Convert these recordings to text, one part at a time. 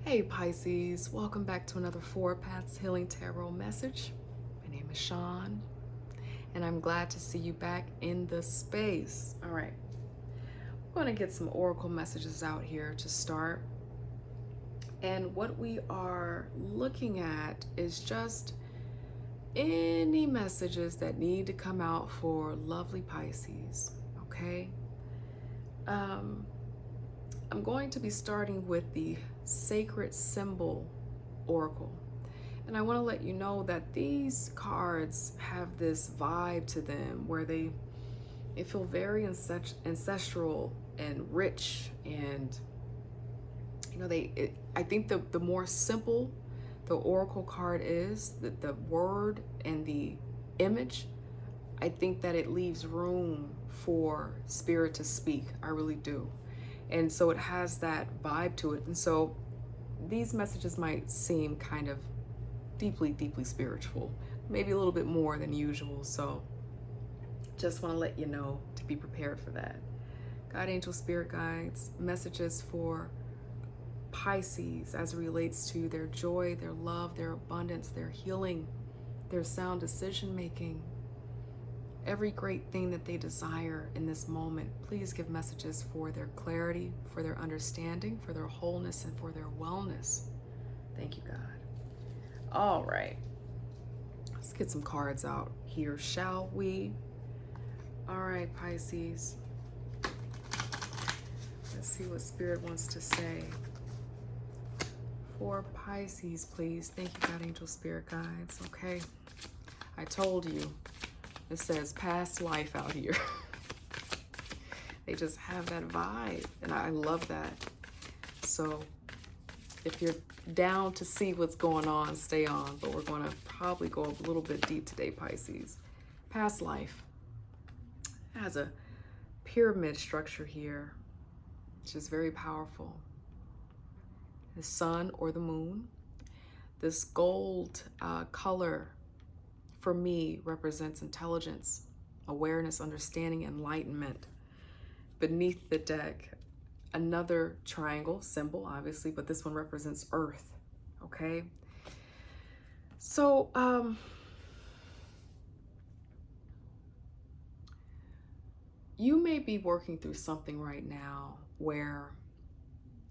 Hey Pisces, welcome back to another Four Paths Healing Tarot message. My name is Shaan, and I'm glad to see you back in the space. All right, I'm going to get some oracle messages out here to start. And what we are looking at is just any messages that need to come out for lovely Pisces, okay? I'm going to be starting with the Sacred Symbol Oracle. And I want to let you know that these cards have this vibe to them where they feel very ancestral and rich, and I think the more simple the oracle card is, the word and the image, I think that it leaves room for spirit to speak. I really do. And so it has that vibe to it. And so these messages might seem kind of deeply spiritual, maybe a little bit more than usual. So just want to let you know to be prepared for that. God, angel, spirit guides, messages for Pisces as it relates to their joy, their love, their abundance, their healing, their sound decision making, every great thing that they desire in this moment. Please give messages for their clarity, for their understanding, for their wholeness, and for their wellness. Thank you, God. All right, let's get some cards out here, shall we? All right, Pisces. Let's see what Spirit wants to say. For Pisces, please. Thank you, God, angel, spirit guides. Okay, I told you. It says past life out here. They just have that vibe, and I love that. So if you're down to see what's going on, stay on. But we're going to probably go a little bit deep today, Pisces. Past life has a pyramid structure here, which is very powerful. The sun or the moon. This gold color for me represents intelligence, awareness, understanding, enlightenment. Beneath the deck, another triangle symbol, obviously, but this one represents earth, okay? So, you may be working through something right now where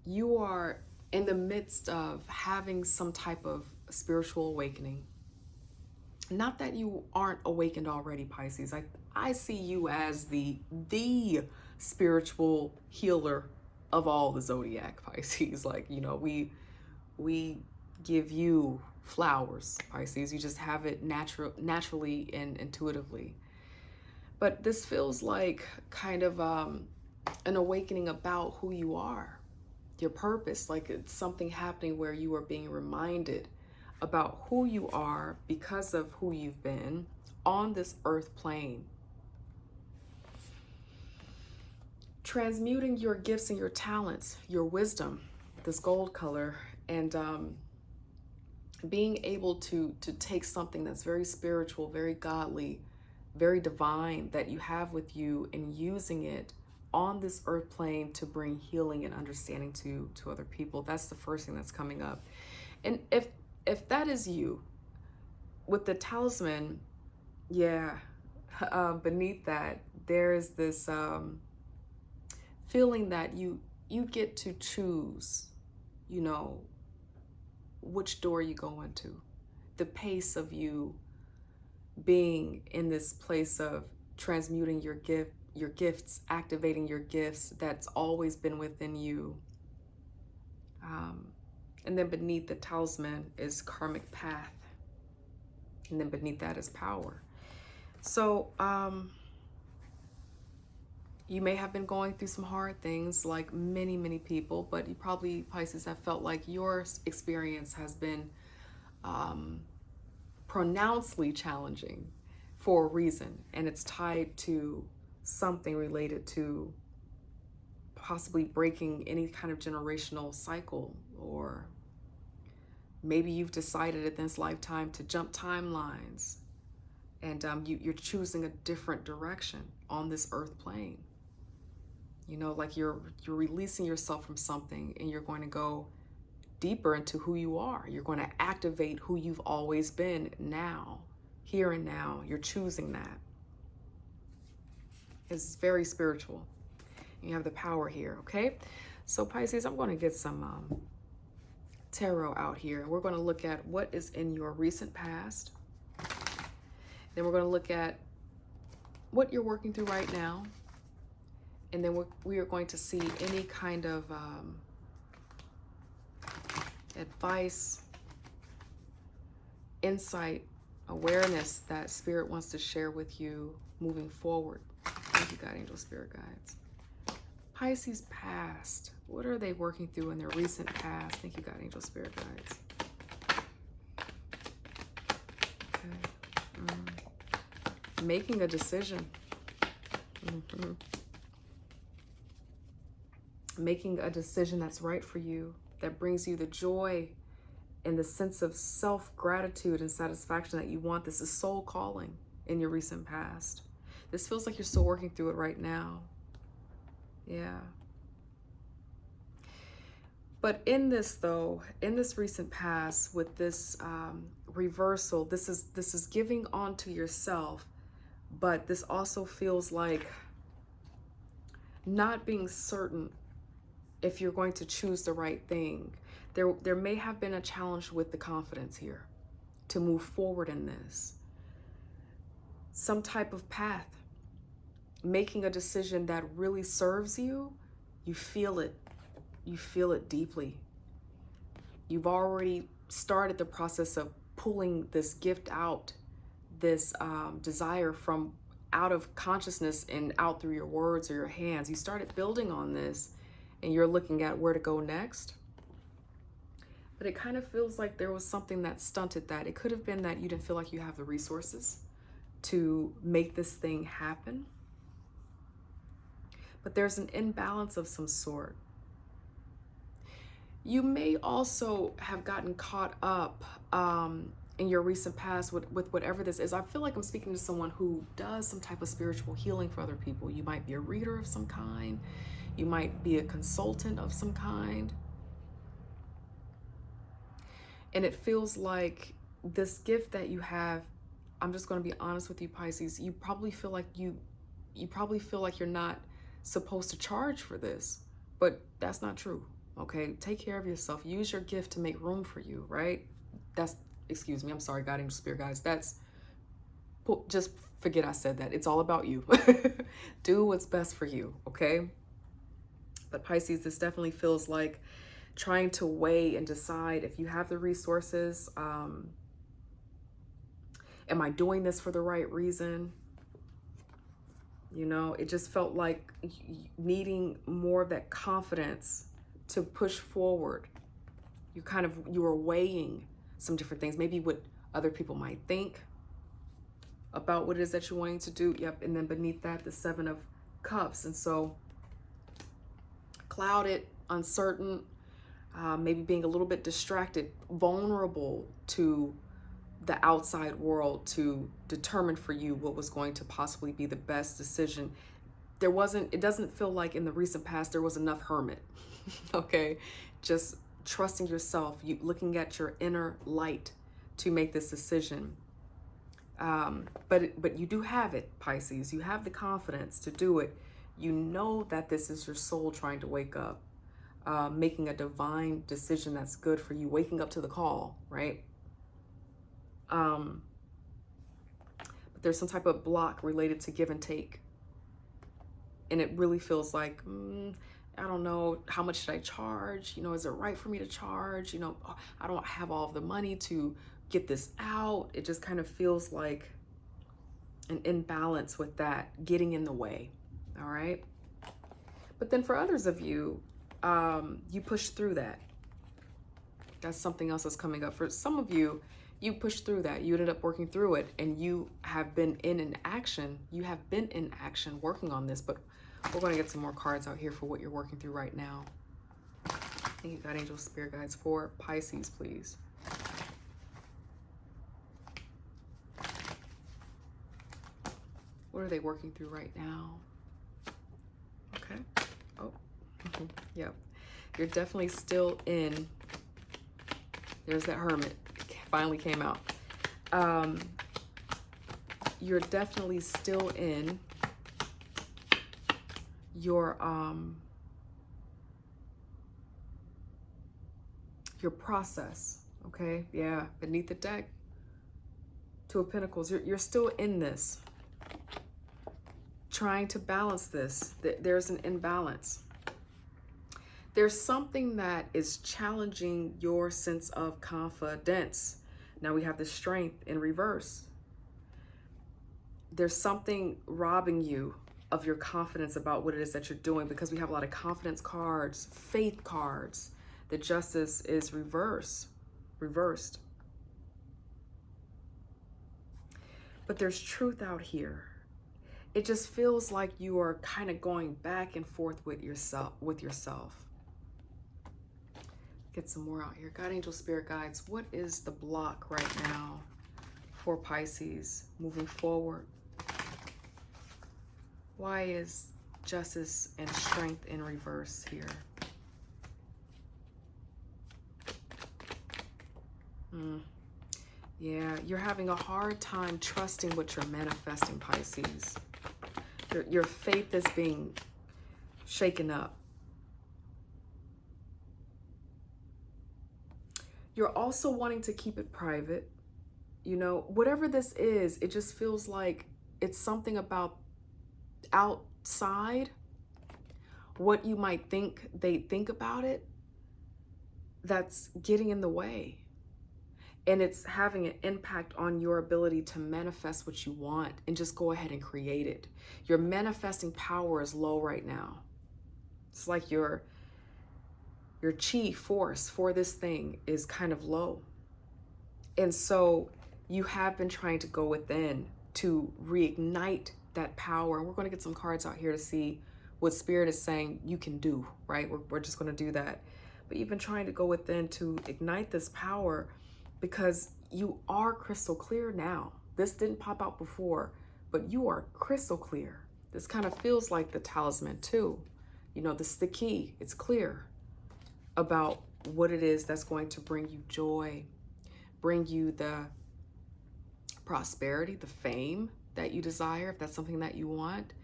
you are in the midst of having some type of spiritual awakening. Not that you aren't awakened already, Pisces. I see you as the spiritual healer of all the zodiac, Pisces. Like, we give you flowers, Pisces. You just have it naturally and intuitively. But this feels like kind of an awakening about who you are, your purpose. Like it's something happening where you are being reminded about who you are because of who you've been on this earth plane. Transmuting your gifts and your talents, your wisdom, this gold color, and being able to take something that's very spiritual, very godly, very divine that you have with you, and using it on this earth plane to bring healing and understanding to other people. That's the first thing that's coming up. And if that is you, with the talisman, yeah, beneath that, there's this feeling that you get to choose, which door you go into. The pace of you being in this place of transmuting your gifts, activating your gifts that's always been within you. And then beneath the talisman is karmic path. And then beneath that is power. So you may have been going through some hard things like many people, but you probably, Pisces, have felt like your experience has been pronouncedly challenging for a reason. And it's tied to something related to possibly breaking any kind of generational cycle, or maybe you've decided in this lifetime to jump timelines, and you're choosing a different direction on this earth plane. Like you're releasing yourself from something, and you're going to go deeper into who you are. You're going to activate who you've always been now, here and now. You're choosing that. It's very spiritual. You have the power here, okay? So Pisces, I'm going to get some tarot out here. We're going to look at what is in your recent past. Then we're going to look at what you're working through right now. And then we are going to see any kind of advice, insight, awareness that Spirit wants to share with you moving forward. Thank you, God, Angel, Spirit Guides. Pisces past. What are they working through in their recent past? Thank you, God, Angel, Spirit Guides. Okay. Making a decision. Making a decision that's right for you, that brings you the joy and the sense of self-gratitude and satisfaction that you want. This is soul calling in your recent past. This feels like you're still working through it right now. Yeah. But in this, though, in this recent past, with this reversal, this is giving on to yourself, but this also feels like not being certain if you're going to choose the right thing. There may have been a challenge with the confidence here to move forward in this. Some type of path, making a decision that really serves you, you feel it. You feel it deeply. You've already started the process of pulling this gift out, this desire from out of consciousness and out through your words or your hands. You started building on this and you're looking at where to go next. But it kind of feels like there was something that stunted that. It could have been that you didn't feel like you have the resources to make this thing happen. But there's an imbalance of some sort. You may also have gotten caught up in your recent past with whatever this is. I feel like I'm speaking to someone who does some type of spiritual healing for other people. You might be a reader of some kind. You might be a consultant of some kind. And it feels like this gift that you have, I'm just going to be honest with you, Pisces, you probably feel like you probably feel like you're not supposed to charge for this, but that's not true. Okay, take care of yourself. Use your gift to make room for you, right? Excuse me, I'm sorry, God, Angel, Spirit Guides. Just forget I said that. It's all about you. Do what's best for you, okay? But Pisces, this definitely feels like trying to weigh and decide if you have the resources. Am I doing this for the right reason? You know, it just felt like needing more of that confidence to push forward. You were weighing some different things, maybe what other people might think about what it is that you're wanting to do. Yep. And then beneath that, the 7 of Cups. And so clouded, uncertain, maybe being a little bit distracted, vulnerable to the outside world to determine for you what was going to possibly be the best decision. It doesn't feel like in the recent past there was enough hermit. Okay, just trusting yourself, you looking at your inner light to make this decision. But you do have it, Pisces. You have the confidence to do it. You know that this is your soul trying to wake up, making a divine decision that's good for you, waking up to the call, right? But there's some type of block related to give and take. And it really feels like, I don't know, how much should I charge? You know, is it right for me to charge? You know, I don't have all of the money to get this out. It just kind of feels like an imbalance with that getting in the way. All right. But then for others of you, you push through that. That's something else that's coming up. For some of you, you pushed through that. You ended up working through it, and you have been in action. You have been in action working on this, but we're going to get some more cards out here for what you're working through right now. Thank you, God, Angel, Spirit Guides, for Pisces, please. What are they working through right now? Okay. Oh, yep. You're definitely still in There's that Hermit. Finally came out. You're definitely still in your process. Okay, yeah, beneath the deck, Two of Pentacles. You're still in this, trying to balance this. There's an imbalance. There's something that is challenging your sense of confidence. Now we have the Strength in reverse. There's something robbing you of your confidence about what it is that you're doing, because we have a lot of confidence cards, faith cards. The Justice is reversed. But there's truth out here. It just feels like you are kind of going back and forth with yourself. Get some more out here. God, angel, spirit guides, what is the block right now for Pisces moving forward? Why is Justice and Strength in reverse here? Yeah, you're having a hard time trusting what you're manifesting, Pisces. Your faith is being shaken up. You're also wanting to keep it private. You know, whatever this is, it just feels like it's something about outside what you might think they think about it that's getting in the way. And it's having an impact on your ability to manifest what you want and just go ahead and create it. Your manifesting power is low right now. It's like your chi force for this thing is kind of low. And so you have been trying to go within to reignite that power. And we're going to get some cards out here to see what Spirit is saying you can do, right? We're just going to do that. But you've been trying to go within to ignite this power, because you are crystal clear now. This didn't pop out before, but you are crystal clear. This kind of feels like the talisman too. You know, this is the key. It's clear about what it is that's going to bring you joy, bring you the prosperity, the fame that you desire, if that's something that you want,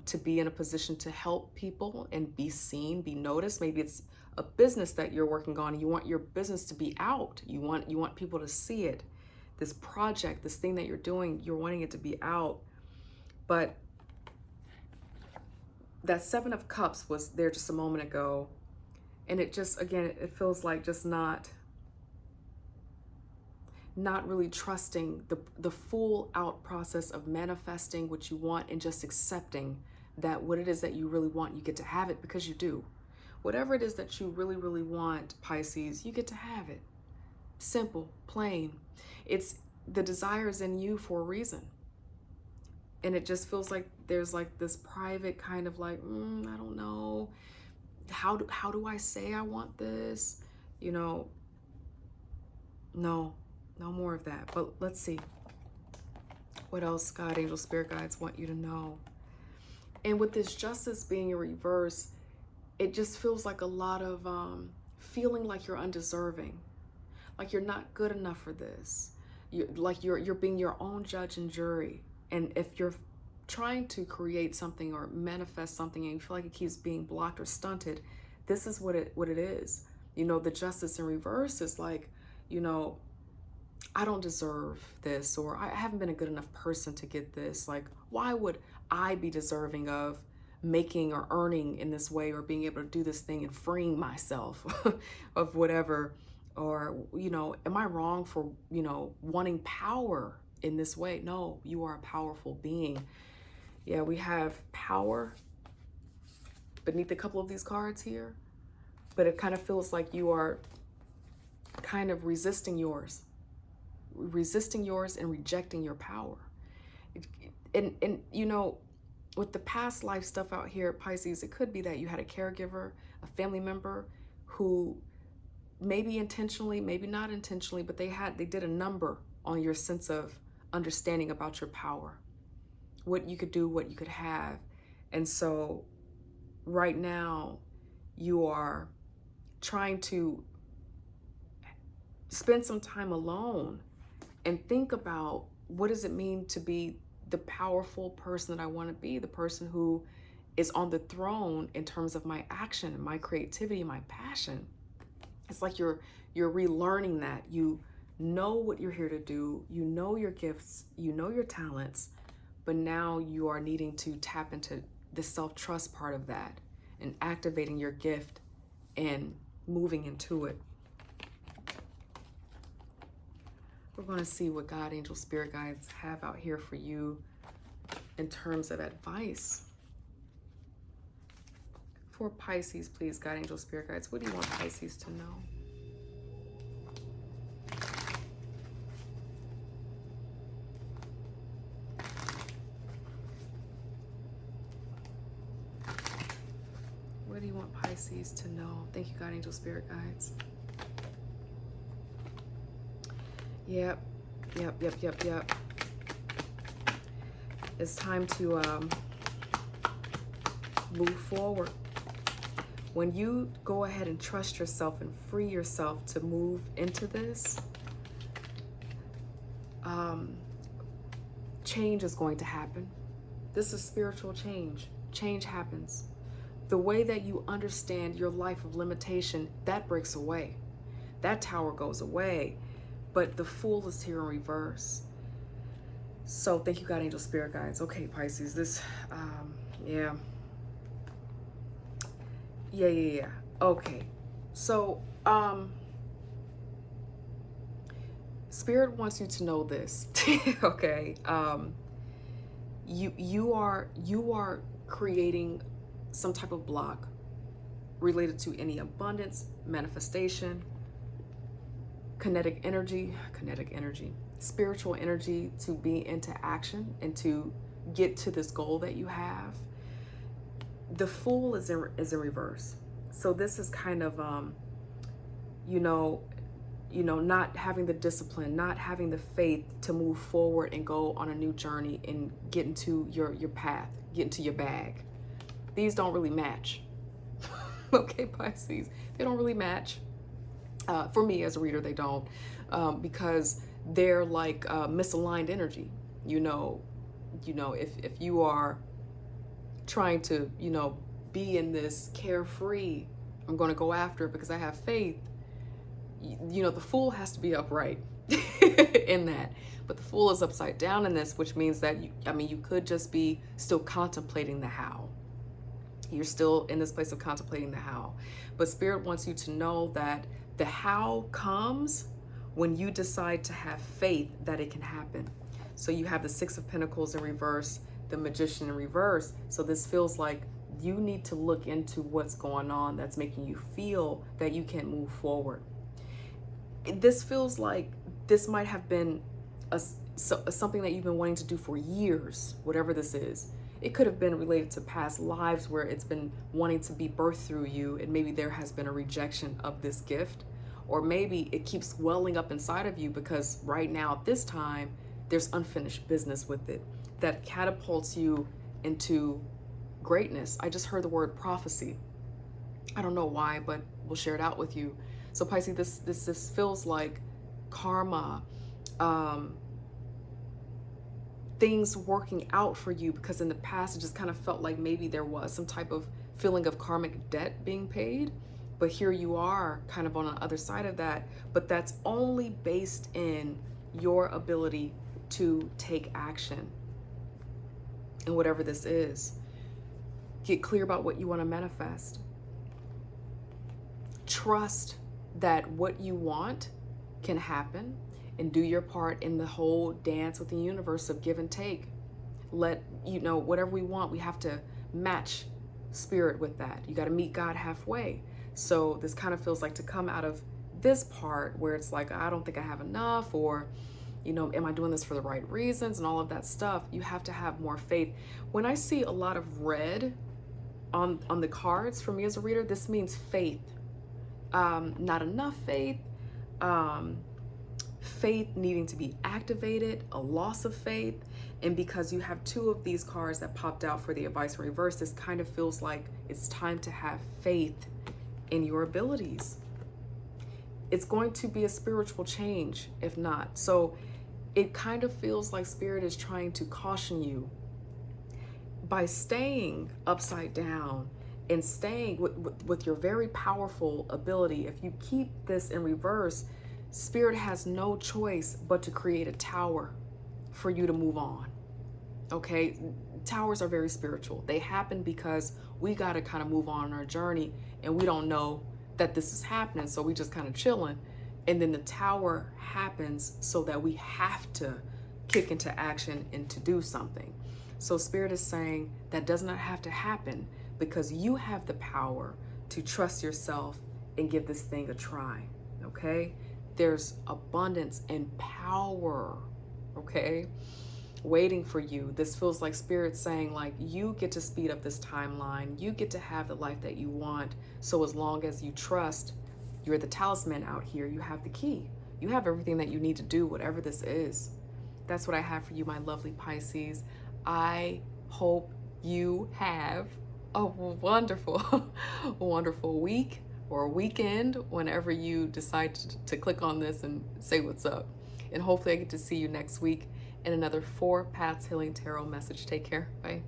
to be in a position to help people and be seen, be noticed. Maybe it's a business that you're working on and you want your business to be out. You want people to see it. This project, this thing that you're doing, you're wanting it to be out. But that Seven of Cups was there just a moment ago. And it just, again, it feels like just not really trusting the full out process of manifesting what you want, and just accepting that what it is that you really want, you get to have it, because you do. Whatever it is that you really, really want, Pisces, you get to have it. Simple, plain. It's the desires in you for a reason. And it just feels like there's like this private kind of like, I don't know. How do I say I want this? You know, no more of that. But let's see. What else God, angel, spirit guides want you to know? And with this Justice being in reverse, it just feels like a lot of feeling like you're undeserving, like you're not good enough for this. You're being your own judge and jury. And if you're trying to create something or manifest something and you feel like it keeps being blocked or stunted, this is what it is. You know, the Justice in reverse is like, you know, I don't deserve this, or I haven't been a good enough person to get this. Like, why would I be deserving of making or earning in this way, or being able to do this thing and freeing myself of whatever? Or, you know, am I wrong for, you know, wanting power in this way? No, you are a powerful being. Yeah, we have power beneath a couple of these cards here, but it kind of feels like you are kind of resisting yours and rejecting your power. And you know, with the past life stuff out here, Pisces, it could be that you had a caregiver, a family member who maybe intentionally, maybe not intentionally, but they did a number on your sense of understanding about your power, what you could do, what you could have. And so right now you are trying to spend some time alone and think about, what does it mean to be the powerful person that I want to be, the person who is on the throne in terms of my action and my creativity and my passion. It's like you're relearning that. You know what you're here to do, you know your gifts, you know your talents, but now you are needing to tap into the self-trust part of that and activating your gift and moving into it. We're going to see what God, angel, spirit guides have out here for you in terms of advice. For Pisces, please, God, angel, spirit guides, what do you want Pisces to know? What do you want Pisces to know? Thank you, God, angel, spirit guides. Yep. It's time to move forward. When you go ahead and trust yourself and free yourself to move into this, change is going to happen. This is spiritual change. Change happens. The way that you understand your life of limitation, that breaks away. That tower goes away. But the Fool is here in reverse. So thank you, God, angel, spirit guides. Okay, Pisces, this, yeah. Okay, so Spirit wants you to know this. Okay, you are creating some type of block related to any abundance, manifestation, kinetic energy, spiritual energy, to be into action and to get to this goal that you have. The Fool is in reverse. So this is kind of, not having the discipline, not having the faith to move forward and go on a new journey and get into your path, get into your bag. These don't really match. Okay, Pisces, they don't really match. For me as a reader, they don't, because they're like misaligned energy. If you are trying to, be in this carefree, I'm going to go after it because I have faith. The Fool has to be upright in that, but the Fool is upside down in this, which means that you could just be still contemplating the how. You're still in this place of contemplating the how, but Spirit wants you to know that the how comes when you decide to have faith that it can happen. So you have the Six of Pentacles in reverse, the Magician in reverse. So this feels like you need to look into what's going on that's making you feel that you can move forward. This feels like this might have been something that you've been wanting to do for years, whatever this is. It could have been related to past lives where it's been wanting to be birthed through you, and maybe there has been a rejection of this gift, or maybe it keeps welling up inside of you because right now at this time there's unfinished business with it that catapults you into greatness. I just heard the word prophecy. I don't know why, but we'll share it out with you. So Pisces, this feels like karma, things working out for you, because in the past it just kind of felt like maybe there was some type of feeling of karmic debt being paid, but here you are kind of on the other side of that, but that's only based in your ability to take action in whatever this is. Get clear about what you want to manifest. Trust that what you want can happen, and do your part in the whole dance with the universe of give and take. Whatever we want, we have to match Spirit with that. You got to meet God halfway. So this kind of feels like to come out of this part where it's like, I don't think I have enough, or, am I doing this for the right reasons, and all of that stuff. You have to have more faith. When I see a lot of red on the cards for me as a reader, this means faith. Not enough faith, faith needing to be activated, a loss of faith. And because you have two of these cards that popped out for the advice in reverse, this kind of feels like it's time to have faith in your abilities. it's going to be a spiritual change if not. So it kind of feels like Spirit is trying to caution you by staying upside down and staying with your very powerful ability. If you keep this in reverse, Spirit has no choice but to create a tower for you to move on. Okay, towers are very spiritual. They happen because we got to kind of move on our journey, and we don't know that this is happening, so we just kind of chilling. And then the tower happens so that we have to kick into action and to do something. So Spirit is saying that does not have to happen, because you have the power to trust yourself and give this thing a try. Okay, there's abundance and power, okay, waiting for you. This feels like Spirit saying, like, you get to speed up this timeline. You get to have the life that you want. So as long as you trust, you're the talisman out here. You have the key. You have everything that you need to do whatever this is. That's what I have for you, my lovely Pisces. I hope you have a wonderful, wonderful week or weekend whenever you decide to click on this and say what's up. And hopefully I get to see you next week in another 4 Paths Healing Tarot message. Take care. Bye.